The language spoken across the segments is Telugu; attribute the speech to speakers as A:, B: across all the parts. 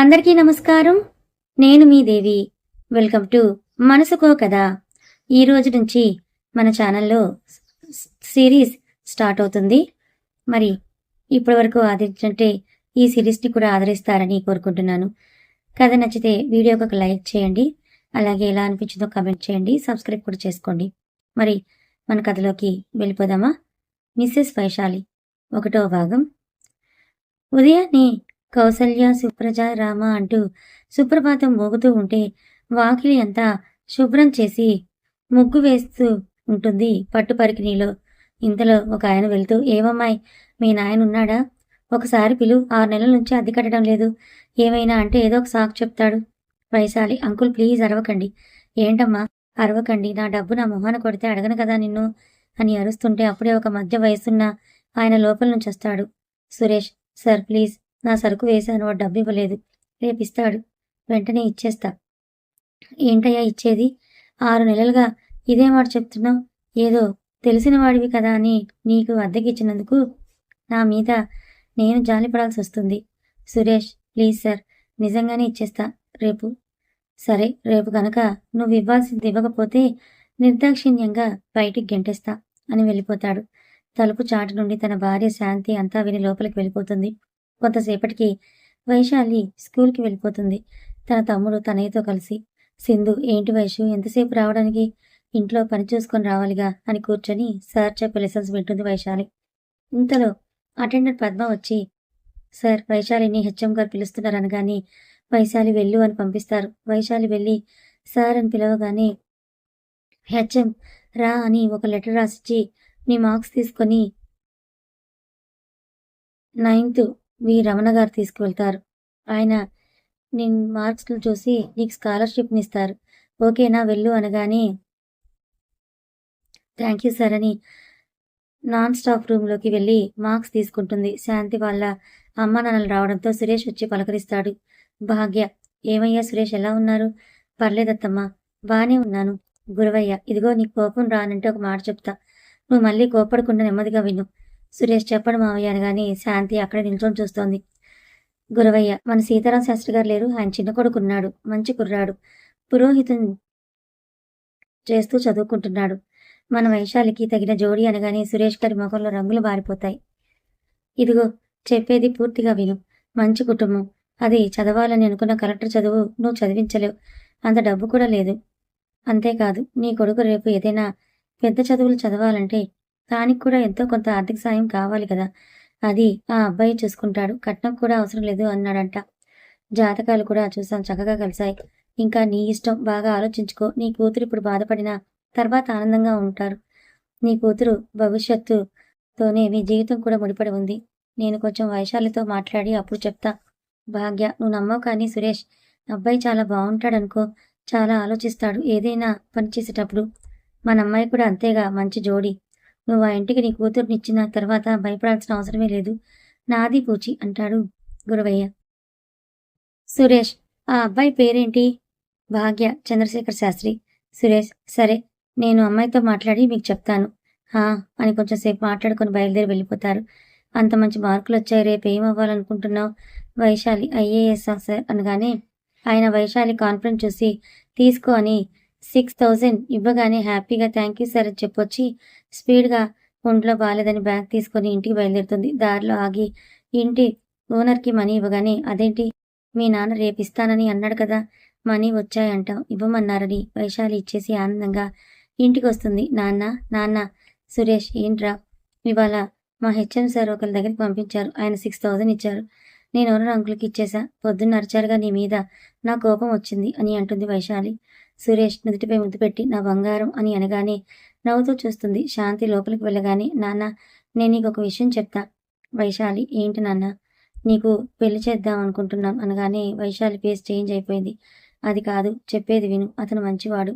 A: అందరికీ నమస్కారం. నేను మీ దేవి. వెల్కమ్ టు మనసుకో కదా. ఈ రోజు నుంచి మన ఛానల్లో సిరీస్ స్టార్ట్ అవుతుంది. మరి ఇప్పటి వరకు ఆదరించంటే ఈ సిరీస్ని కూడా ఆదరిస్తారని కోరుకుంటున్నాను. కథ నచ్చితే వీడియోకి ఒక లైక్ చేయండి. అలాగే ఎలా అనిపించిందో కమెంట్ చేయండి. సబ్స్క్రైబ్ కూడా చేసుకోండి. మరి మన కథలోకి వెళ్ళిపోదామా? మిస్సెస్ వైశాలి 1వ భాగం. ఉదయాన్నే కౌసల్య, సుప్రజ, రామ అంటూ సుప్రభాతం మోగుతూ ఉంటే వాకిలి అంతా శుభ్రం చేసి ముగ్గు వేస్తూ ఉంటుంది పట్టు పరికిణీలో. ఇంతలో ఒక ఆయన వెళ్తూ, ఏమమ్మాయి, మీ నాయన ఉన్నాడా? ఒకసారి పిలు, 6 నెలల నుంచి అద్దె కట్టడం లేదు. ఏమైనా అంటే ఏదో ఒక సాకు చెప్తాడు. వైశాలి, అంకుల్ ప్లీజ్ అరవకండి. ఏంటమ్మా అరవకండి, నా డబ్బు నా మొహాన కొడితే అడగను కదా నిన్ను అని అరుస్తుంటే అప్పుడే ఒక మధ్య వయసున్న ఆయన లోపల నుంచి వస్తాడు. సురేష్, సార్ ప్లీజ్, నా సరుకు వేశాను, వాడు డబ్బు ఇవ్వలేదు, రేపిస్తాడు, వెంటనే ఇచ్చేస్తా. ఏంటయ్యా ఇచ్చేది? 6 నెలలుగా ఇదే మాట చెప్తున్నావు. ఏదో తెలిసిన వాడివి కదా అని నీకు అద్దెకిచ్చినందుకు నా మీద నేను జాలిపడాల్సి వస్తుంది. సురేష్ ప్లీజ్ సార్, నిజంగానే ఇచ్చేస్తా రేపు. సరే, రేపు కనుక నువ్వు ఇవ్వాల్సింది ఇవ్వకపోతే నిర్దాక్షిణ్యంగా బయటికి గెంటేస్తా అని వెళ్ళిపోతాడు. తలుపు చాటు నుండి తన భార్య శాంతి అంతా విని లోపలికి వెళ్ళిపోతుంది. కొంతసేపటికి వైశాలి స్కూల్కి వెళ్ళిపోతుంది. తన తమ్ముడు తనయ్యతో కలిసి. సింధు, ఏంటి వైషు ఎంతసేపు రావడానికి? ఇంట్లో పని చూసుకొని రావాలిగా అని కూర్చొని సార్ చెప్పే లెసన్స్ వింటుంది వైశాలి. ఇంతలో అటెండెంట్ పద్మ వచ్చి, సార్ వైశాలిని హెచ్ఎం గారు పిలుస్తున్నారు అనగాని వైశాలి వెళ్ళు అని పంపిస్తారు. వైశాలి వెళ్ళి సార్ అని పిలవగానే హెచ్ఎం రా అని ఒక లెటర్ రాసిచ్చి, నీ మార్క్స్ తీసుకొని 9th వి రమణ గారు తీసుకువెళ్తారు. ఆయన నేను మార్క్స్లు చూసి నీకు స్కాలర్షిప్ని ఇస్తారు, ఓకేనా వెళ్ళు అనగానే థ్యాంక్ యూ సార్ అని నాన్ స్టాప్ రూమ్లోకి వెళ్ళి మార్క్స్ తీసుకుంటుంది. శాంతి వాళ్ళ అమ్మ నాన్నలు రావడంతో సురేష్ వచ్చి పలకరిస్తాడు. భాగ్య, ఏమయ్యా సురేష్, ఎలా ఉన్నారు? పర్లేదత్తమ్మా, బానే ఉన్నాను. గురవయ్య, ఇదిగో నీకు కోపం రానంటే ఒక మాట చెప్తా, నువ్వు మళ్ళీ కోపడకుండా నెమ్మదిగా విను. సురేష్, చెప్పడు మావయ్య అనగానే శాంతి అక్కడే నిల్చొని చూస్తోంది. గురవయ్య, మన సీతారాం శాస్త్రి గారు లేరు, ఆయన చిన్న కొడుకున్నాడు, మంచి కుర్రాడు, పురోహితం చేస్తూ చదువుకుంటున్నాడు. మన వైశాలికి తగిన జోడి అనగానే సురేష్ గారి ముఖంలో రంగులు బారిపోతాయి. ఇదిగో చెప్పేది పూర్తిగా విను. మంచి కుటుంబం, అది చదవాలని అనుకున్న కలెక్టర్ చదువు నువ్వు చదివించలేవు, అంత డబ్బు కూడా లేదు. అంతేకాదు నీ కొడుకు రేపు ఏదైనా పెద్ద చదువులు చదవాలంటే దానికి కూడా ఎంతో కొంత ఆర్థిక సాయం కావాలి కదా, అది ఆ అబ్బాయి చూసుకుంటాడు, కట్నం కూడా అవసరం లేదు అన్నాడంట. జాతకాలు కూడా చూసాం, చక్కగా కలిశాయి. ఇంకా నీ ఇష్టం, బాగా ఆలోచించుకో. నీ కూతురు ఇప్పుడు బాధపడినా తర్వాత ఆనందంగా ఉంటారు. నీ కూతురు భవిష్యత్తుతోనే మీ జీవితం కూడా ముడిపడి ఉంది. నేను కొంచెం వైశాలితో మాట్లాడి అప్పుడు చెప్తా. భాగ్య, నువ్వు నమ్మవు కానీ సురేష్ అబ్బాయి చాలా బాగుంటాడనుకో, చాలా ఆలోచిస్తాడు ఏదైనా పని చేసేటప్పుడు. మన అమ్మాయి కూడా అంతేగా, మంచి జోడి. నువ్వు ఆ ఇంటికి నీ కూతురునిచ్చిన తర్వాత భయపడాల్సిన అవసరమే లేదు. నాది పూచి అంటాడు గురవయ్య. సురేష్, ఆ అబ్బాయి పేరేంటి? భాగ్య, చంద్రశేఖర్ శాస్త్రి. సురేష్, సరే, నేను అమ్మాయితో మాట్లాడి మీకు చెప్తాను హా అని కొంచెం సేపు మాట్లాడుకొని బయలుదేరి వెళ్ళిపోతారు. అంత మంచి మార్కులు వచ్చాయి, రేపు ఏమవ్వాలనుకుంటున్నావు? వైశాలి ఐఏఎస్ సార్ అనగానే ఆయన వైశాలి కాన్ఫరెన్స్ చూసి తీసుకో అని 6,000 ఇవ్వగానే హ్యాపీగా థ్యాంక్ యూ సార్ అని చెప్పొచ్చి స్పీడ్గా ఒంట్లో బాగాలేదని బ్యాగ్ తీసుకొని ఇంటికి బయలుదేరుతుంది. దారిలో ఆగి ఇంటి ఓనర్కి మనీ ఇవ్వగానే, అదేంటి మీ నాన్న రేపు ఇస్తానని అన్నాడు కదా, మనీ వచ్చాయంటాం, ఇవ్వమన్నారని వైశాలి ఇచ్చేసి ఆనందంగా ఇంటికి వస్తుంది. నాన్న నాన్న. సురేష్, ఏంట్రా? ఇవాళ మా హెచ్ఎం సార్ ఒకరి దగ్గరికి పంపించారు, ఆయన 6,000 ఇచ్చారు, నేను ఓనర్ అంకుల్కి ఇచ్చేసా, పొద్దున్న అరిచారుగా నీ మీద, నా కోపం వచ్చింది అని అంటుంది వైశాలి. సురేష్ నుదుటిపై ముద్దు పెట్టి నా బంగారం అని అనగానే నవ్వుతూ చూస్తుంది. శాంతి లోపలికి వెళ్ళగానే, నాన్న నేను నీకు ఒక విషయం చెప్తా. వైశాలి, ఏంటి నాన్న? నీకు పెళ్లి చేద్దాం అనుకుంటున్నాం అనగానే వైశాలి ఫేస్ చేంజ్ అయిపోయింది. అది కాదు, చెప్పేది విను, అతను మంచివాడు,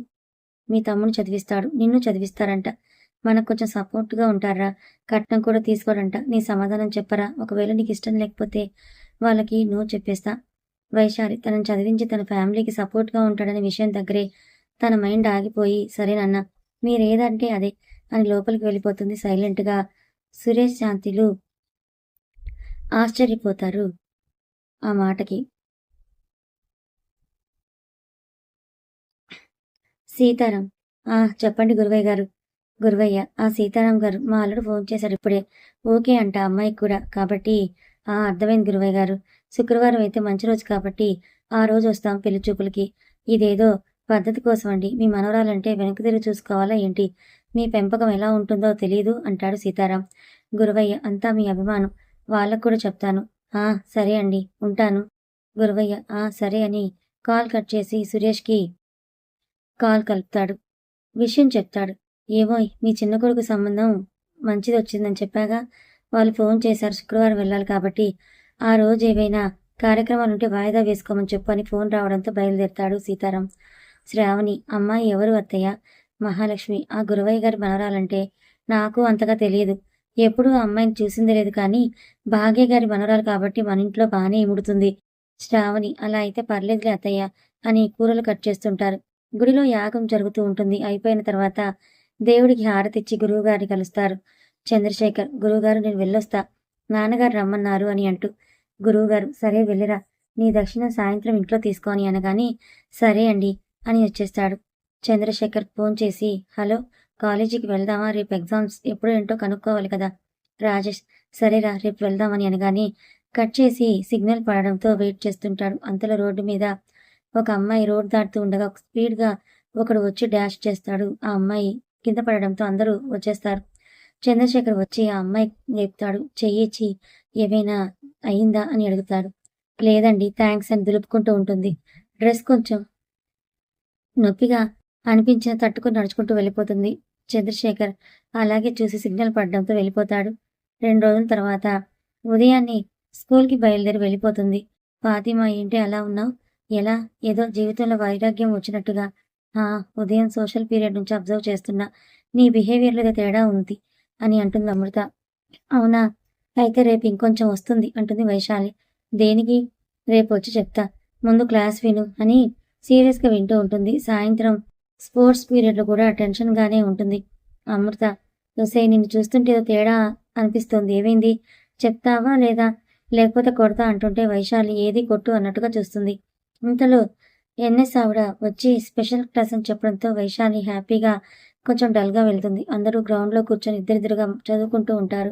A: మీ తమ్ముడు చదివిస్తాడు, నిన్ను చదివిస్తారంట, మనకు కొంచెం సపోర్ట్గా ఉంటారా, కట్నం కూడా తీసుకోడంట. నీ సమాధానం చెప్పరా? ఒకవేళ నీకు ఇష్టం లేకపోతే వాళ్ళకి నువ్వు చెప్పేస్తా. వైశాలి తనను చదివించి తన ఫ్యామిలీకి సపోర్ట్గా ఉంటాడనే విషయం దగ్గరే తన మైండ్ ఆగిపోయి, సరేనన్నా మీరేదంటే అదే అని లోపలికి వెళ్ళిపోతుంది సైలెంట్గా. సురేష్, శాంతిలు ఆశ్చర్యపోతారు ఆ మాటకి. సీతారాం. చెప్పండి గురువయ్య గారు. గురువయ్య, సీతారాం గారు మా అల్లుడు ఫోన్ చేశాడు ఇప్పుడే. ఓకే అంట అమ్మాయికి కూడా. కాబట్టి అర్థమైంది గురువయ్య గారు. శుక్రవారం అయితే మంచి రోజు కాబట్టి ఆ రోజు వస్తాం పెళ్లి చూపులకి. ఇదేదో పద్ధతి కోసం అండి. మీ మనవరాలంటే వెనక్కి తిరిగి చూసుకోవాలా ఏంటి? మీ పెంపకం ఎలా ఉంటుందో తెలీదు అంటాడు సీతారాం. గురువయ్య, అంతా మీ అభిమానం. వాళ్ళకు కూడా చెప్తాను. సరే అండి, ఉంటాను. గురువయ్య సరే అని కాల్ కట్ చేసి సురేష్కి కాల్ కలుపుతాడు. విషయం చెప్తాడు. ఏమోయ్, మీ చిన్న కొడుకు సంబంధం మంచిది వచ్చిందని చెప్పాగా. వాళ్ళు ఫోన్ చేశారు శుక్రవారం వెళ్ళాలి కాబట్టి. ఆ రోజు ఏవైనా కార్యక్రమాలుంటే వాయిదా వేసుకోమని చెప్పు అని ఫోన్ రావడంతో బయలుదేరతాడు సీతారాం. శ్రావణి, అమ్మాయి ఎవరు అత్తయ్య? మహాలక్ష్మి, ఆ గురవయ్య గారి మనవరాలంటే నాకు అంతగా తెలియదు. ఎప్పుడూ ఆ అమ్మాయిని చూసిందే లేదు కానీ భాగ్య గారి మనవరాలు కాబట్టి మన ఇంట్లో బాగానే ఇముడుతుంది. శ్రావణి, అలా అయితే పర్లేదులే అత్తయ్య అని కూరలు కట్ చేస్తుంటారు. గుడిలో యాగం జరుగుతూ ఉంటుంది. అయిపోయిన తర్వాత దేవుడికి హారతిచ్చి గురువుగారిని కలుస్తారు. చంద్రశేఖర్, గురువుగారు నేను వెళ్ళొస్తా, నాన్నగారు రమ్మన్నారు అని అంటూ. గురువుగారు, సరే వెళ్ళిరా, నీ దక్షిణం సాయంత్రం ఇంట్లో తీసుకో అని అనగానే సరే అండి అని వచ్చేస్తాడు. చంద్రశేఖర్ ఫోన్ చేసి, హలో, కాలేజీకి వెళ్దామా? రేపు ఎగ్జామ్స్ ఎప్పుడు ఏంటో కనుక్కోవాలి కదా. రాజేష్, సరేరా రేపు వెళ్దామని అనగానే కట్ చేసి సిగ్నల్ పడడంతో వెయిట్ చేస్తుంటాడు. అంతలో రోడ్డు మీద ఒక అమ్మాయి రోడ్ దాటుతూ ఉండగా స్పీడ్గా ఒకడు వచ్చి డాష్ చేస్తాడు. ఆ అమ్మాయి కింద పడడంతో అందరూ వచ్చేస్తారు. చంద్రశేఖర్ వచ్చి ఆ అమ్మాయి లేపుతాడు. చెయ్యిచ్చి ఏమైనా అయిందా అని అడుగుతాడు. లేదండి థ్యాంక్స్ అని దులుపుకుంటూ ఉంటుంది. డ్రెస్ కొంచెం నొప్పిగా అనిపించిన తట్టుకుని నడుచుకుంటూ వెళ్ళిపోతుంది. చంద్రశేఖర్ అలాగే చూసి సిగ్నల్ పడడంతో వెళ్ళిపోతాడు. 2 రోజుల తర్వాత ఉదయాన్నే స్కూల్కి బయలుదేరి వెళ్ళిపోతుంది. ఫాతిమా, ఏంటి అలా ఉన్నావు? ఎలా? ఏదో జీవితంలో వైరాగ్యం వచ్చినట్టుగా. ఉదయం సోషల్ పీరియడ్ నుంచి అబ్జర్వ్ చేస్తున్నా. నీ బిహేవియర్లో ఏదో తేడా ఉంది అని అంటుంది అమృత. అవునా? అయితే రేపు ఇంకొంచెం వస్తుంది అంటుంది వైశాలి. దేనికి? రేపు వచ్చి చెప్తా, ముందు క్లాస్ విను అని సీరియస్గా వింటూ ఉంటుంది. సాయంత్రం స్పోర్ట్స్ పీరియడ్లో కూడా టెన్షన్గానే ఉంటుంది అమృత. చూసే, నిన్ను చూస్తుంటే ఏదో తేడా అనిపిస్తోంది. ఏమైంది? చెప్తావా లేదా? లేకపోతే కొడతా అంటుంటే వైశాలి ఏది కొట్టు అన్నట్టుగా చూస్తుంది. ఇంతలో ఎన్ఎస్ ఆవిడ వచ్చి స్పెషల్ క్లాస్ అని చెప్పడంతో వైశాలి హ్యాపీగా కొంచెం డల్గా వెళ్తుంది. అందరూ గ్రౌండ్లో కూర్చొని ఇద్దరిద్దరుగా చదువుకుంటూ ఉంటారు.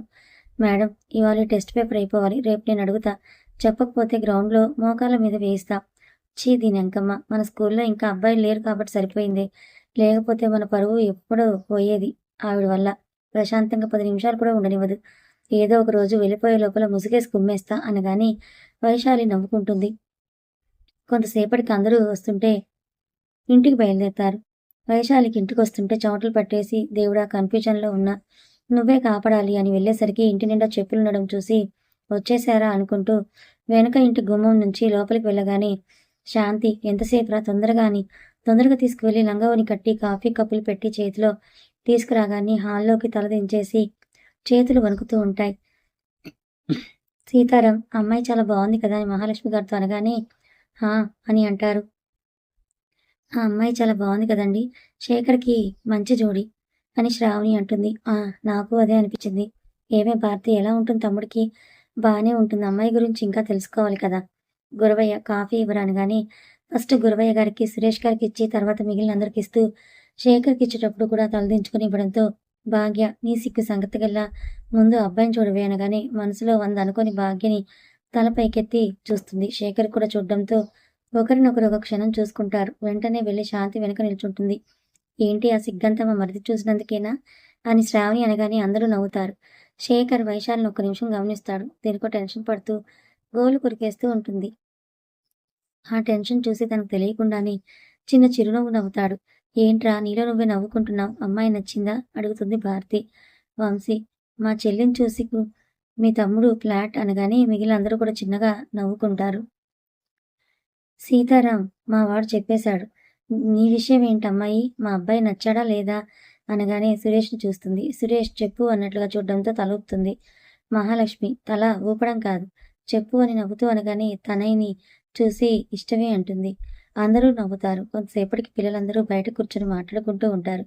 A: మేడం, ఇవాళ టెస్ట్ పేపర్ అయిపోవాలి. రేపు నేను అడుగుతా, చెప్పకపోతే గ్రౌండ్లో మోకాల మీద వేయిస్తా. దీని అంకమ్మ, మన స్కూల్లో ఇంకా అబ్బాయిలు లేరు కాబట్టి సరిపోయింది. లేకపోతే మన పరువు ఎప్పుడో పోయేది ఆవిడ వల్ల. ప్రశాంతంగా 10 నిమిషాలు కూడా ఉండనివ్వదు. ఏదో ఒక రోజు వెళ్ళిపోయే లోపల ముసుగేసి కుమ్మేస్తా అనగాని వైశాలి నవ్వుకుంటుంది. కొంతసేపటికి అందరూ వస్తుంటే ఇంటికి బయలుదేరతారు. వైశాలికి ఇంటికి వస్తుంటే చెమటలు పట్టేసి, దేవుడా కన్ఫ్యూజన్లో ఉన్నా, నువ్వే కాపాడాలి అని వెళ్ళేసరికి ఇంటి నిండా చెప్పులుండడం చూసి వచ్చేశారా అనుకుంటూ వెనక ఇంటి గుమ్మం నుంచి లోపలికి వెళ్ళగానే శాంతి, ఎంతసేపురా, తొందరగా తీసుకువెళ్ళి లంగావని కట్టి కాఫీ కప్పులు పెట్టి చేతిలో తీసుకురాగానే హాల్లోకి తల దించేసి చేతులు వణుకుతూ ఉంటాయి. సీతారాం, అమ్మాయి చాలా బాగుంది కదా అని మహాలక్ష్మి గారితో అనగానే అని అంటారు. ఆ అమ్మాయి చాలా బాగుంది కదండి, శేఖర్కి మంచి జోడి అని శ్రావణి అంటుంది. నాకు అదే అనిపించింది. ఏమే భారతి, ఎలా ఉంటుంది తమ్ముడికి? బాగానే ఉంటుంది. అమ్మాయి గురించి ఇంకా తెలుసుకోవాలి కదా. గురవయ్య కాఫీ ఇవ్వరు అనగానే ఫస్ట్ గురవయ్య గారికి, సురేష్ గారికి ఇచ్చి తర్వాత మిగిలిన అందరికి ఇస్తూ శేఖర్కి ఇచ్చేటప్పుడు కూడా తలదించుకుని ఇవ్వడంతో భాగ్య, నీ సిగ్గు సంగతిగల్లా, ముందు అబ్బాయిని చూడవే అనగానే మనసులో 100 అనుకొని భాగ్యని తల పైకెత్తి చూస్తుంది. శేఖర్ కూడా చూడడంతో ఒకరినొకరు ఒక క్షణం చూసుకుంటారు. వెంటనే వెళ్ళి శాంతి వెనక నిల్చుంటుంది. ఏంటి ఆ సిగ్గంతా మా మరిది చూసినందుకేనా అని శ్రావణి అనగానే అందరూ నవ్వుతారు. శేఖర్ వైశాలిని 1 నిమిషం గమనిస్తాడు. దేనికో టెన్షన్ పడుతూ గోలు కురికేస్తూ ఉంటుంది. ఆ టెన్షన్ చూసి తనకు తెలియకుండానే చిన్న చిరునవ్వు నవ్వుతాడు. ఏంట్రా, నీలో నువ్వే నవ్వుకుంటున్నావు? అమ్మాయి నచ్చిందా అడుగుతుంది భారతి. వంశీ, మా చెల్లిని చూసి మీ తమ్ముడు ఫ్లాట్ అనగానే మిగిలిన అందరూ కూడా చిన్నగా నవ్వుకుంటారు. సీతారాం, మా వాడు చెప్పేశాడు. నీ విషయం ఏంటమ్మాయి? మా అబ్బాయి నచ్చాడా లేదా అనగానే సురేష్ని చూస్తుంది. సురేష్ చెప్పు అన్నట్లుగా చూడడంతో తల ఊపుతుంది. మహాలక్ష్మి తల ఊపడం కాదు, చెప్పు అని నవ్వుతూ అనగానే తనయ్యని చూసి ఇష్టమే అంటుంది. అందరూ నవ్వుతారు. కొంతసేపటికి పిల్లలందరూ బయట కూర్చొని మాట్లాడుకుంటూ ఉంటారు.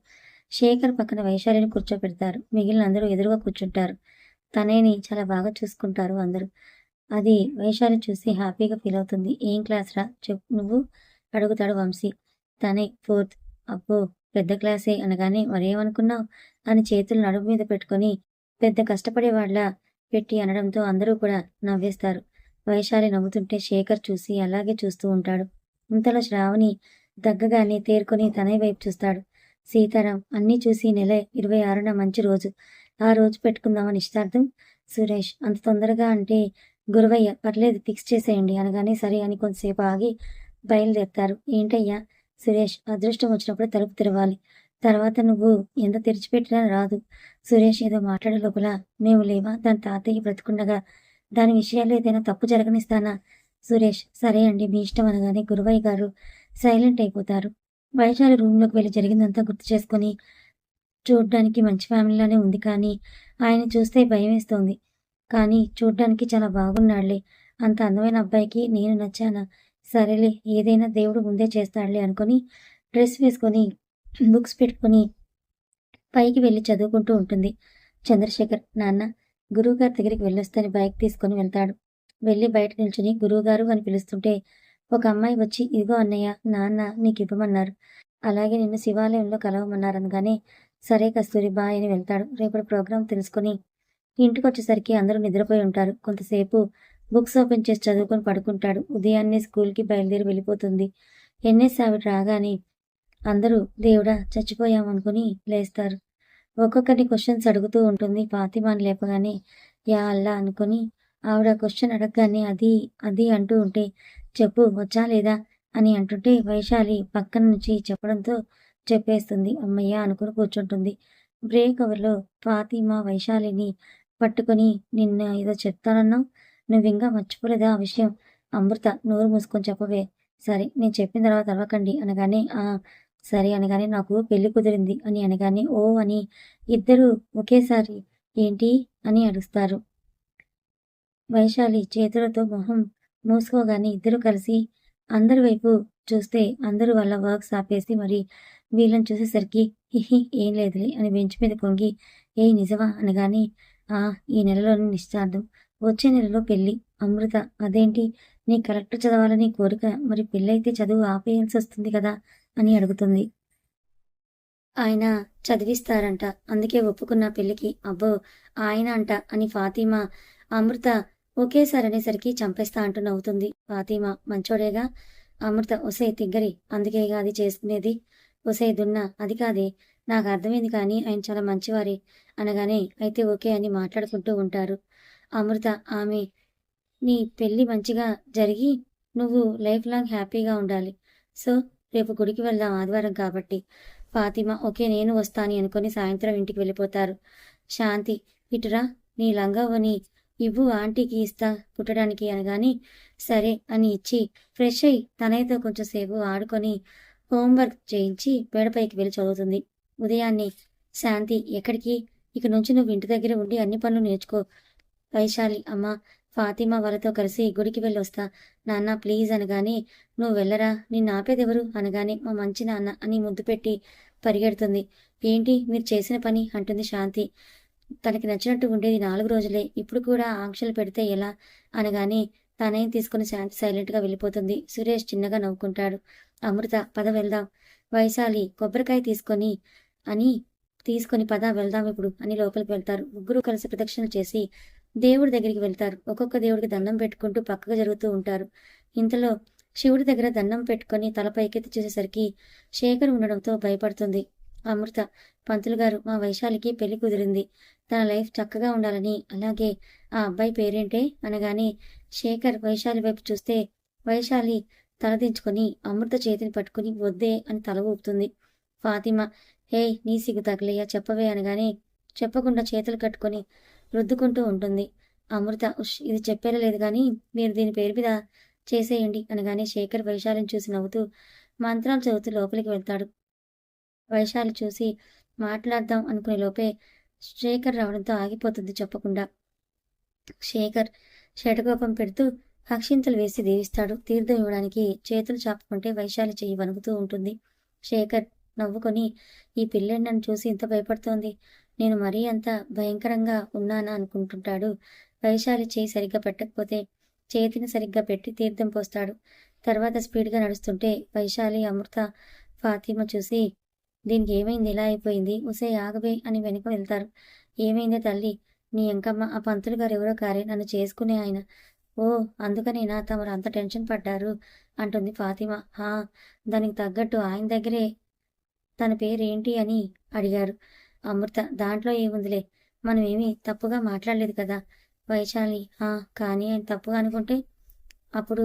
A: శేఖర్ పక్కన వైశాలిని కూర్చోపెడతారు. మిగిలిన అందరూ ఎదురుగా కూర్చుంటారు. తనయ్యని చాలా బాగా చూసుకుంటారు అందరూ. అది వైశాలి చూసి హ్యాపీగా ఫీల్ అవుతుంది. ఏం క్లాస్ రా, చెప్పు నువ్వు అడుగుతాడు వంశీ. తనే 4th. అబ్బో పెద్ద క్లాసే అనగానే మరేమనుకున్నావు అని చేతులు నడుము మీద పెట్టుకొని పెద్ద కష్టపడేవాళ్ళ పెట్టి అనడంతో అందరూ కూడా నవ్వేస్తారు. వైశాలి నవ్వుతుంటే శేఖర్ చూసి అలాగే చూస్తూ ఉంటాడు. ఇంతలో శ్రావణి దగ్గగానే తేరుకొని తనయ్య వైపు చూస్తాడు. సీతారాం అన్నీ చూసి నెల 26న మంచి రోజు. ఆ రోజు పెట్టుకుందామని నిశ్చితార్థం. సురేష్ అంత తొందరగా అంటే గురవయ్య పర్లేదు ఫిక్స్ చేసేయండి అనగానే సరే అని కొంతసేపు ఆగి బయలుదేరతారు. ఏంటయ్యా సురేష్ అదృష్టం వచ్చినప్పుడు తలుపు తెరవాలి. తర్వాత నువ్వు ఎంత తెరిచిపెట్టినా రాదు. సురేష్ ఏదో మాట్లాడే లోపల మేము లేవా దాని తాతయ్య బ్రతుకుండగా దాని విషయాల్లో ఏదైనా తప్పు జరగనిస్తానా? సురేష్ సరే అండి మీ ఇష్టం అనగానే గురవయ్య గారు సైలెంట్ అయిపోతారు. వైశాలి రూమ్లోకి వెళ్ళి జరిగిందంతా గుర్తు చేసుకొని చూడ్డానికి మంచి ఫ్యామిలీలానే ఉంది కానీ ఆయన చూస్తే భయమేస్తోంది. కానీ చూడ్డానికి చాలా బాగున్నాడులే. అంత అందమైన అబ్బాయికి నేను నచ్చానా? సరేలే ఏదైనా దేవుడు ముందే చేస్తాడులే అనుకొని డ్రెస్ వేసుకొని బుక్స్ పెట్టుకొని పైకి వెళ్ళి చదువుకుంటూ ఉంటుంది. చంద్రశేఖర్ నాన్న గురువుగారి దగ్గరికి వెళ్ళొస్తని బైక్ తీసుకొని వెళ్తాడు. వెళ్ళి బయట నిల్చుని గురువుగారు అని పిలుస్తుంటే ఒక అమ్మాయి వచ్చి ఇదిగో అన్నయ్య నాన్న నీకు ఇవ్వమన్నారు. అలాగే నిన్ను శివాలయంలో కలవమన్నారు అనగానే సరే కస్తూరి బాయ్ అని వెళ్తాడు. రేపటి ప్రోగ్రాం తెలుసుకొని ఇంటికొచ్చేసరికి అందరూ నిద్రపోయి ఉంటారు. కొంతసేపు బుక్స్ ఓపెన్ చేసి చదువుకొని పడుకుంటాడు. ఉదయాన్నే స్కూల్కి బయలుదేరి వెళ్ళిపోతుంది. ఎన్ఎస్ ఆవిడ రాగానే అందరూ దేవుడా చచ్చిపోయామనుకుని లేస్తారు. ఒక్కొక్కరిని క్వశ్చన్స్ అడుగుతూ ఉంటుంది. ఫాతిమాని లేపగానే యా అల్లా అనుకుని ఆవిడ క్వశ్చన్ అడగగానే అది అది అంటూ ఉంటే చెప్పు వచ్చా లేదా అని అంటుంటే వైశాలి పక్కన నుంచి చెప్పడంతో చెప్పేస్తుంది. అమ్మయ్య అనుకుని కూర్చుంటుంది. బ్రేక్ అవర్లో ఫాతిమా వైశాలిని పట్టుకొని నిన్న ఏదో చెప్తానన్నావు నువ్వింకా మర్చిపోలేదా ఆ విషయం? అమృత నోరు మూసుకొని చెప్పవే. సరే నేను చెప్పిన తర్వాత అరవకండి అనగానే సరే అనగానే నాకు పెళ్లి కుదిరింది అని అనగానే ఓ అని ఇద్దరూ ఒకేసారి ఏంటి అని అడుస్తారు. వైశాలి చేతులతో మొహం మూసుకోగానే ఇద్దరు కలిసి అందరి వైపు చూస్తే అందరూ వాళ్ళ వర్క్స్ ఆపేసి మరి వీళ్ళని చూసేసరికి హిహి ఏం లేదులే అని బెంచ్ మీద కొంగి ఏ నిజమా అనగానే ఈ నెలలోని నిశ్చార్థం వచ్చే నెలలో పెళ్లి. అమృత అదేంటి నీ కలెక్టర్ చదవాలని కోరిక మరి పెళ్ళైతే చదువు ఆపేయాల్సి వస్తుంది కదా అని అడుగుతుంది. ఆయన చదివిస్తారంట అందుకే ఒప్పుకున్న పెళ్లికి. అబ్బో ఆయన అంట అని ఫాతిమా అమృత ఒకేసారి అనేసరికి చంపేస్తా అంటూ నవ్వుతుంది. ఫాతిమా మంచోడేగా. అమృత ఒసే తిగ్గరి అందుకేగా అది చేసుకునేది. ఒసే దున్నా అది కాదే నాకు అర్థమైంది కానీ ఆయన చాలా మంచివారే అనగానే అయితే ఓకే అని మాట్లాడుకుంటూ ఉంటారు. అమృత ఆమె నీ పెళ్లి మంచిగా జరిగి నువ్వు లైఫ్ లాంగ్ హ్యాపీగా ఉండాలి. సో రేపు గుడికి వెళ్దాం ఆదివారం కాబట్టి. ఫాతిమా ఓకే నేను వస్తాను అనుకుని సాయంత్రం ఇంటికి వెళ్ళిపోతారు. శాంతి ఇటురా నీ లంగావని ఇవ్వు ఆంటీకి ఇస్తా కుట్టడానికి అనగాని సరే అని ఇచ్చి ఫ్రెష్ అయ్యి తనయ్యతో కొంచెం సేపు ఆడుకొని హోంవర్క్ చేయించి పేడపైకి వెళ్ళి చదువుతుంది. ఉదయాన్నే శాంతి ఎక్కడికి ఇక నుంచి నువ్వు ఇంటి దగ్గర ఉండి అన్ని పనులు నేర్చుకో. వైశాలి అమ్మ ఫాతిమా వాళ్ళతో కలిసి గుడికి వెళ్ళి వస్తా నాన్న ప్లీజ్ అనగానే నువ్వు వెళ్ళరా నిన్ను ఆపేదెవరు అనగానే మా మంచి నాన్న అని ముద్దు పెట్టి పరిగెడుతుంది. ఏంటి మీరు చేసిన పని అంటుంది శాంతి. తనకి నచ్చినట్టు ఉండేది 4 రోజులే ఇప్పుడు కూడా ఆంక్షలు పెడితే ఎలా అనగానే తనేం తీసుకుని శాంతి సైలెంట్గా వెళ్ళిపోతుంది. సురేష్ చిన్నగా నవ్వుకుంటాడు. అమృత పద వెళ్దాం. వైశాలి కొబ్బరికాయ తీసుకొని పద వెళ్దాం ఇప్పుడు అని లోపలికి వెళ్తారు. ముగ్గురు కలిసి ప్రదక్షిణలు చేసి దేవుడి దగ్గరికి వెళ్తారు. ఒక్కొక్క దేవుడికి దండం పెట్టుకుంటూ పక్కగా జరుగుతూ ఉంటారు. ఇంతలో శివుడి దగ్గర దండం పెట్టుకొని తల పైకెత్తి చూసేసరికి శేఖర్ ఉండడంతో భయపడుతుంది. అమృత పంతులు గారు మా వైశాలికి పెళ్లి కుదిరింది. తన లైఫ్ చక్కగా ఉండాలని అలాగే ఆ అబ్బాయి పేరేంటే అనగానే శేఖర్ వైశాలి వైపు చూస్తే వైశాలి తలదించుకొని అమృత చేతిని పట్టుకుని వద్దే అని తల ఊపుతుంది. ఫాతిమా హే నీ సిగ్గు తగలయ్యా చెప్పవే అనగానే చెప్పకుండా చేతులు కట్టుకొని రుద్దుకుంటూ ఉంటుంది. అమృత ఇది చెప్పేలా లేదు కానీ మీరు దీని పేరు మీద చేసేయండి అనగానే శేఖర్ వైశాలిని చూసి నవ్వుతూ మంత్రాలు చదువుతూ లోపలికి వెళ్తాడు. వైశాలి చూసి మాట్లాడదాం అనుకునే లోపే శేఖర్ రావడంతో ఆగిపోతుంది చెప్పకుండా. శేఖర్ శటకోపం పెడుతూ అక్షింతలు వేసి దీవిస్తాడు. తీర్థం ఇవ్వడానికి చేతులు చాపుకుంటే వైశాలి చెయ్యి వణుకుతూ ఉంటుంది. శేఖర్ నవ్వుకొని ఈ పిల్లని నన్ను చూసి ఇంత భయపడుతోంది నేను మరీ అంత భయంకరంగా ఉన్నానా అనుకుంటుంటాడు. వైశాలి చేయి సరిగ్గా పెట్టకపోతే చేతిని సరిగ్గా పెట్టి తీర్థం పోస్తాడు. తర్వాత స్పీడ్గా నడుస్తుంటే వైశాలి అమృత ఫాతిమా చూసి, దీనికి ఏమైంది ఇలా అయిపోయింది? ఒసేయ్ ఆగవే అని వెనక వెళ్తారు. ఏమైందే తల్లి? నీ ఎంకమ్మ ఆ పంతులు గారు ఎవరో కారే నన్ను చేసుకునే ఆయన. ఓ అందుకనేనా తమరు అంత టెన్షన్ పడ్డారు అంటుంది ఫాతిమా. హా దానికి తగ్గట్టు ఆయన దగ్గరే తన పేరేంటి అని అడిగారు. అమృత దాంట్లో ఏముందిలే, మనం ఏమీ తప్పుగా మాట్లాడలేదు కదా. వైశాలి కానీ ఆయన తప్పుగా అనుకుంటే అప్పుడు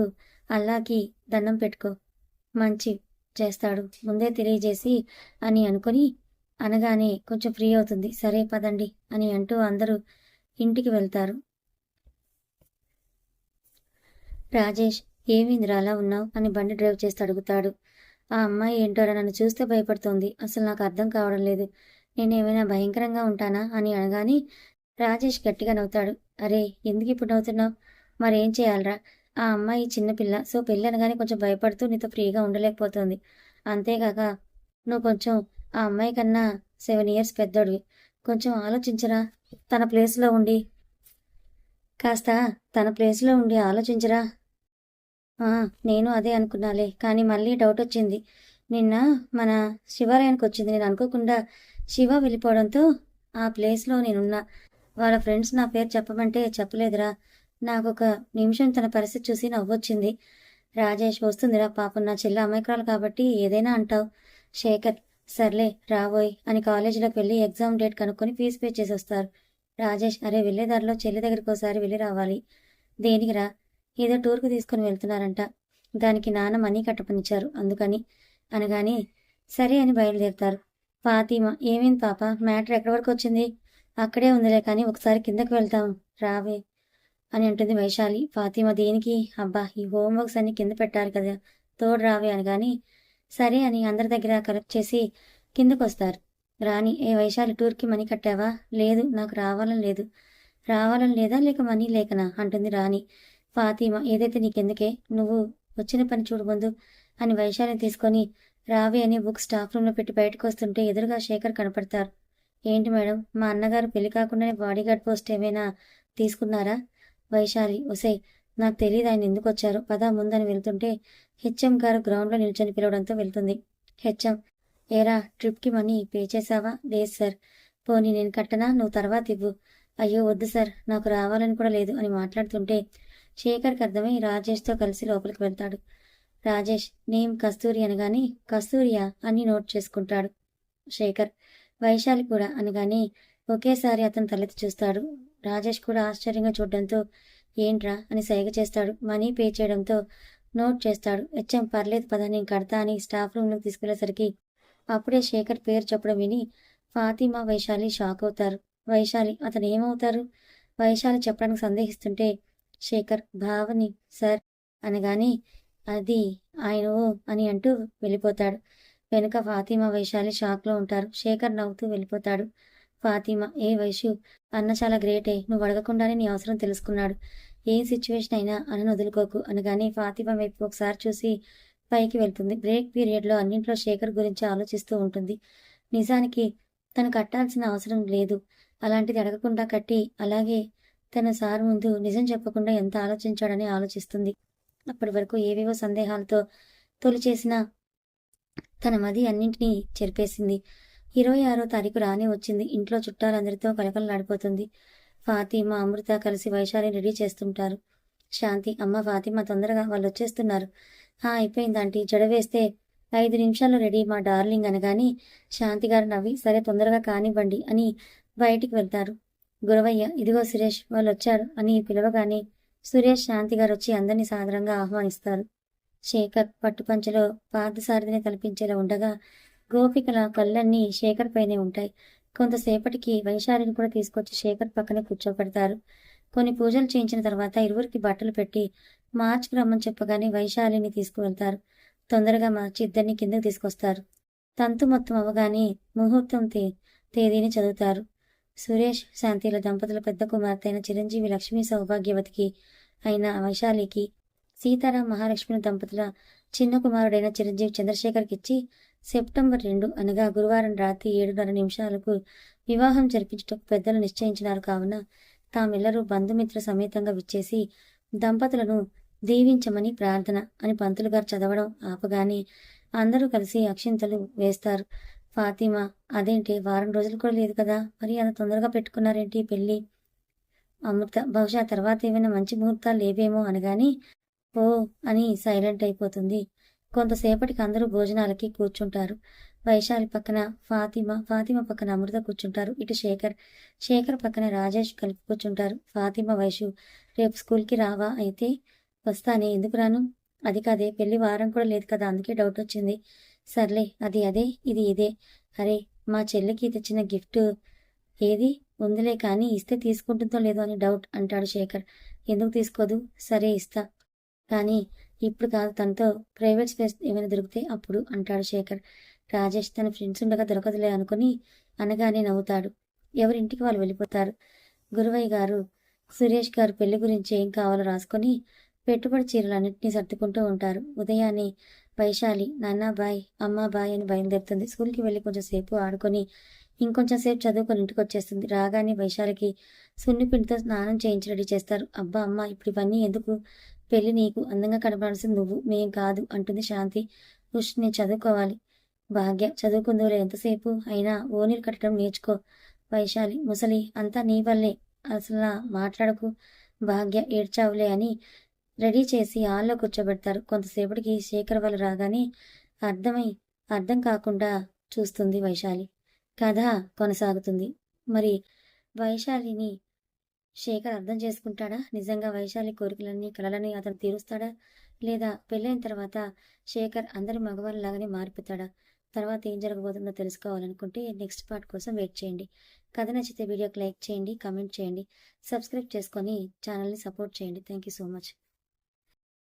A: అల్లాకి దండం పెట్టుకో, మంచి చేస్తాడు ముందే తెలియజేసి అని అనుకుని అనగానే కొంచెం ఫ్రీ అవుతుంది. సరే పదండి అని అంటూ అందరూ ఇంటికి వెళ్తారు. రాజేష్ ఏమైందిరా అలా ఉన్నావు అని బండి డ్రైవ్ చేస్తూ అడుగుతాడు. ఆ అమ్మాయి ఏంటోరా నన్ను చూస్తే భయపడుతోంది. అసలు నాకు అర్థం కావడం లేదు. నేనేమైనా భయంకరంగా ఉంటానా అని అనగానే రాజేష్ గట్టిగా నవ్వుతాడు. అరే ఎందుకు ఇప్పుడు నవ్వుతున్నావు? మరేం చేయాలరా? ఆ అమ్మాయి చిన్నపిల్ల, సో పెళ్ళి అనగానే కొంచెం భయపడుతూ నీతో ఫ్రీగా ఉండలేకపోతుంది. అంతేగాక నువ్వు కొంచెం ఆ అమ్మాయి కన్నా 7 years పెద్దోడివి. కొంచెం ఆలోచించరా, తన ప్లేస్లో ఉండి కాస్త తన ప్లేస్లో ఉండి ఆలోచించరా. నేను అదే అనుకున్నాలే, కానీ మళ్ళీ డౌట్ వచ్చింది. నిన్న మన శివాలయానికి వచ్చింది. నేను అనుకోకుండా శివ వెళ్ళిపోవడంతో ఆ ప్లేస్లో నేనున్నా. వాళ్ళ ఫ్రెండ్స్ నా పేరు చెప్పమంటే చెప్పలేదురా. నాకు ఒక నిమిషం తన పరిస్థితి చూసి నవ్వొచ్చింది. రాజేష్ వస్తుందిరా పాపం, నా చెల్లి అమాయకురాలు కాబట్టి ఏదైనా అంటావు. శేఖర్ సర్లే రాబోయ్ అని కాలేజీలోకి వెళ్ళి ఎగ్జామ్ డేట్ కనుక్కొని ఫీజు పే చేసి వస్తారు. రాజేష్ అరే వెళ్ళేదారిలో చెల్లి దగ్గరికి ఒకసారి వెళ్ళి రావాలి. దేనికిరా? ఏదో టూర్కు తీసుకుని వెళ్తున్నారంట. దానికి నాన్న మనీ కట్టపనిచ్చారు అందుకని అనగానే సరే అని బయలుదేరుతారు. ఫాతిమా ఏమైంది పాప, మ్యాటర్ ఎక్కడి వరకు వచ్చింది? అక్కడే ఉందిలే కానీ ఒకసారి కిందకి వెళ్తాం రావే అని అంటుంది వైశాలి. ఫాతిమా దేనికి? అబ్బా ఈ హోంవర్క్స్ అన్ని కింద పెట్టాలి కదా, తోడు రావే అనగాని సరే అని అందరి దగ్గర కలెక్ట్ చేసి కిందకు వస్తారు. రాణి ఏ వైశాలి టూర్కి మనీ కట్టావా? లేదు నాకు రావాలని లేదు. రావాలని లేదా లేక మనీ లేకనా అంటుంది రాణి. ఫాతిమా ఏదైతే నీకెందుకే, నువ్వు వచ్చిన పని చూడు ముందు అని వైశాలిని తీసుకొని రావే అని బుక్ స్టాఫ్ రూమ్లో పెట్టి బయటకు వస్తుంటే ఎదురుగా శేఖర్ కనపడతారు. ఏంటి మేడం, మా అన్నగారు పెళ్లి కాకుండానే బాడీగార్డ్ పోస్ట్ ఏమైనా తీసుకున్నారా? వైశాలి ఒసే నాకు తెలియదు ఆయన ఎందుకు వచ్చారు, పదా ముందని వెళ్తుంటే హెచ్ఎం గారు గ్రౌండ్లో నిల్చొని పిలవడంతో వెళ్తుంది. హెచ్ఎం ఏరా ట్రిప్కి మనీ పే చేసావా? లేదు సార్. పోనీ నేను కట్టనా, నువ్వు తర్వాత ఇవ్వు. అయ్యో వద్దు సార్, నాకు రావాలని కూడా లేదు అని మాట్లాడుతుంటే శేఖర్కి అర్థమై రాజేష్తో కలిసి లోపలికి వెళ్తాడు. రాజేష్ నేమ్ కస్తూరి అనగానే కస్తూరియా అని నోట్ చేసుకుంటాడు శేఖర్. వైశాలి కూడా అనగానే ఒకేసారి అతను తలెత్తి చూస్తాడు. రాజేష్ కూడా ఆశ్చర్యంగా చూడడంతో ఏంట్రా అని సైగ చేస్తాడు. మనీ పే చేయడంతో నోట్ చేస్తాడు. హెచ్ఎం పర్లేదు పద నేను కడతా అని స్టాఫ్ రూమ్లోకి తీసుకెళ్లేసరికి అప్పుడే శేఖర్ పేరు చెప్పడం విని ఫాతిమా వైశాలి షాక్ అవుతారు. వైశాలి అతను ఏమవుతారు? వైశాలి చెప్పడానికి సందేహిస్తుంటే శేఖర్ భావని సార్ అనగానే అది ఆయన అని అంటూ వెళ్ళిపోతాడు. వెనుక ఫాతిమా వైశాలి షాక్లో ఉంటారు. శేఖర్ నవ్వుతూ వెళ్ళిపోతాడు. ఫాతిమా ఏ వైషు అన్న చాలా గ్రేటే, నువ్వు అడగకుండానే నీ అవసరం తెలుసుకున్నాడు. ఏ సిచ్యువేషన్ అయినా అన్నను వదులుకోకు అనగానే ఫాతిమా వైపు ఒకసారి చూసి పైకి వెళ్తుంది. బ్రేక్ పీరియడ్లో అన్నింట్లో శేఖర్ గురించి ఆలోచిస్తూ ఉంటుంది. నిజానికి తను కట్టాల్సిన అవసరం లేదు, అలాంటిది అడగకుండా కట్టి అలాగే తన సార్ ముందు నిజం చెప్పకుండా ఎంత ఆలోచించాడని ఆలోచిస్తుంది. అప్పటి వరకు ఏవేవో సందేహాలతో తొలి చేసిన తన మది అన్నింటినీ చెరిపేసింది. 26వ తారీఖు రానే వచ్చింది. ఇంట్లో చుట్టాలందరితో కలకలలాడిపోతుంది. ఫాతిమా అమృత కలిసి వైశాలిని రెడీ చేస్తుంటారు. శాంతి అమ్మ ఫాతిమా తొందరగా వాళ్ళు వచ్చేస్తున్నారు. అయిపోయింది ఆంటీ, జడ వేస్తే 5 నిమిషాల్లో రెడీ మా డార్లింగ్ అనగాని శాంతి గారు నవ్వి సరే తొందరగా కానివ్వండి అని బయటికి వెళ్తారు. గురవయ్య ఇదిగో సురేష్ వాళ్ళు వచ్చారు అని పిలవగానే సురేష్ శాంతి గారు వచ్చి అందరినీ సాదరంగా ఆహ్వానిస్తారు. శేఖర్ పట్టుపంచలో పార్థసారథిని తలపించేలా ఉండగా గోపికల కళ్ళన్నీ శేఖర్ పైనే ఉంటాయి. కొంతసేపటికి వైశాలిని కూడా తీసుకొచ్చి శేఖర్ పక్కనే కూర్చోపెడతారు. కొన్ని పూజలు చేయించిన తర్వాత ఇరువురికి బట్టలు పెట్టి మార్చికి రమ్మని చెప్పగానే వైశాలిని తీసుకువెళ్తారు. తొందరగా మార్చి ఇద్దరిని కిందకు తీసుకొస్తారు. తంతు మొత్తం అవగానే ముహూర్తం తేదీని చదువుతారు. సురేష్ శాంతిల దంపతుల పెద్ద కుమార్తె అయిన చిరంజీవి లక్ష్మీ సౌభాగ్యవతికి అయిన వైశాలికి, సీతారాం మహాలక్ష్మి దంపతుల చిన్న కుమారుడైన చిరంజీవి చంద్రశేఖర్కి ఇచ్చి సెప్టెంబర్ 2 అనగా గురువారం రాత్రి 7:30 నిమిషాలకు వివాహం జరిపించటకు పెద్దలు నిశ్చయించినారు. కావున తామెల్లరూ బంధుమిత్ర సమేతంగా విచ్చేసి దంపతులను దీవించమని ప్రార్థన అని పంతులు గారు చదవడం ఆపగానే అందరూ కలిసి అక్షింతలు వేస్తారు. ఫాతిమా, అదేంటి వారం రోజులు కూడా లేదు కదా, మరి అంత తొందరగా పెట్టుకున్నారేంటి పెళ్ళి? అమృత, బహుశా తర్వాత ఏమైనా మంచి ముహూర్తాలు లేవేమో అనగాని ఓ అని సైలెంట్ అయిపోతుంది. కొంతసేపటికి అందరూ భోజనాలకి కూర్చుంటారు. వైశాలి పక్కన ఫాతిమా పక్కన అమృత కూర్చుంటారు. ఇటు శేఖర్ పక్కన రాజేష్ కలిపి కూర్చుంటారు. ఫాతిమా, వైషు, రేపు స్కూల్కి రావా? అయితే వస్తానే, ఎందుకు రాను? అది కాదే, పెళ్లి వారం కూడా లేదు కదా, అందుకే డౌట్ వచ్చింది. సర్లే, అది అదే, ఇది ఇదే. అరే, మా చెల్లికి తెచ్చిన గిఫ్ట్ ఏది? ఉందిలే, కానీ ఇస్తే తీసుకుంటుందో లేదో అని డౌట్ అంటాడు శేఖర్. ఎందుకు తీసుకోదు? సరే ఇస్తా, కానీ ఇప్పుడు కాదు, తనతో ప్రైవేట్ స్పేస్ ఏమైనా దొరికితే అప్పుడు అంటాడు శేఖర్. రాజేష్ తన ఫ్రెండ్స్ ఉండగా దొరకదులే అనుకుని అనగానే నవ్వుతాడు. ఎవరింటికి వాళ్ళు వెళ్ళిపోతారు. గురువయ్య గారు సురేష్ గారు పెళ్లి గురించి ఏం కావాలో రాసుకొని పెట్టుబడి చీరలన్నింటినీ సర్దుకుంటూ ఉంటారు. ఉదయాన్నే వైశాలి నాన్న బాయ్, అమ్మ బాయ్ అని బయలుదేరుతుంది. స్కూల్కి వెళ్ళి కొంచెం సేపు ఆడుకొని ఇంకొంచెం సేపు చదువుకొని ఇంటికి వచ్చేస్తుంది. రాగానే వైశాలికి సున్నిపిండితో స్నానం చేయించి రెడీ చేస్తారు. అబ్బా అమ్మ, ఇప్పుడు ఇవన్నీ ఎందుకు? పెళ్లి నీకు, అందంగా కనపడాల్సింది నువ్వు, మేం కాదు అంటుంది శాంతి. ఉష్, నేను చదువుకోవాలి. భాగ్య, చదువుకుందులే, ఎంతసేపు అయినా ఓనీలు కట్టడం నేర్చుకో. వైశాలి, ముసలి, అంతా నీ వల్లే, అసలు మాట్లాడకు. భాగ్య, ఏడ్చావులే అని రెడీ చేసి హాల్లో కూర్చోబెడతారు. కొంతసేపటికి శేఖర్ వాళ్ళు రాగానే అర్థం కాకుండా చూస్తుంది వైశాలి. కథ కొనసాగుతుంది. మరి వైశాలిని శేఖర్ అర్థం చేసుకుంటాడా? నిజంగా వైశాలి కోరికలన్నీ, కలలని అతను తీరుస్తాడా? లేదా పెళ్ళైన తర్వాత శేఖర్ అందరి మగవాళ్ళలాగానే మారిపోతాడా? తర్వాత ఏం జరగబోతుందో తెలుసుకోవాలనుకుంటే నెక్స్ట్ పార్ట్ కోసం వెయిట్ చేయండి. కథ నచ్చితే వీడియోకి లైక్ చేయండి, కామెంట్ చేయండి, సబ్స్క్రైబ్ చేసుకొని ఛానల్ని సపోర్ట్ చేయండి. Thank you so much.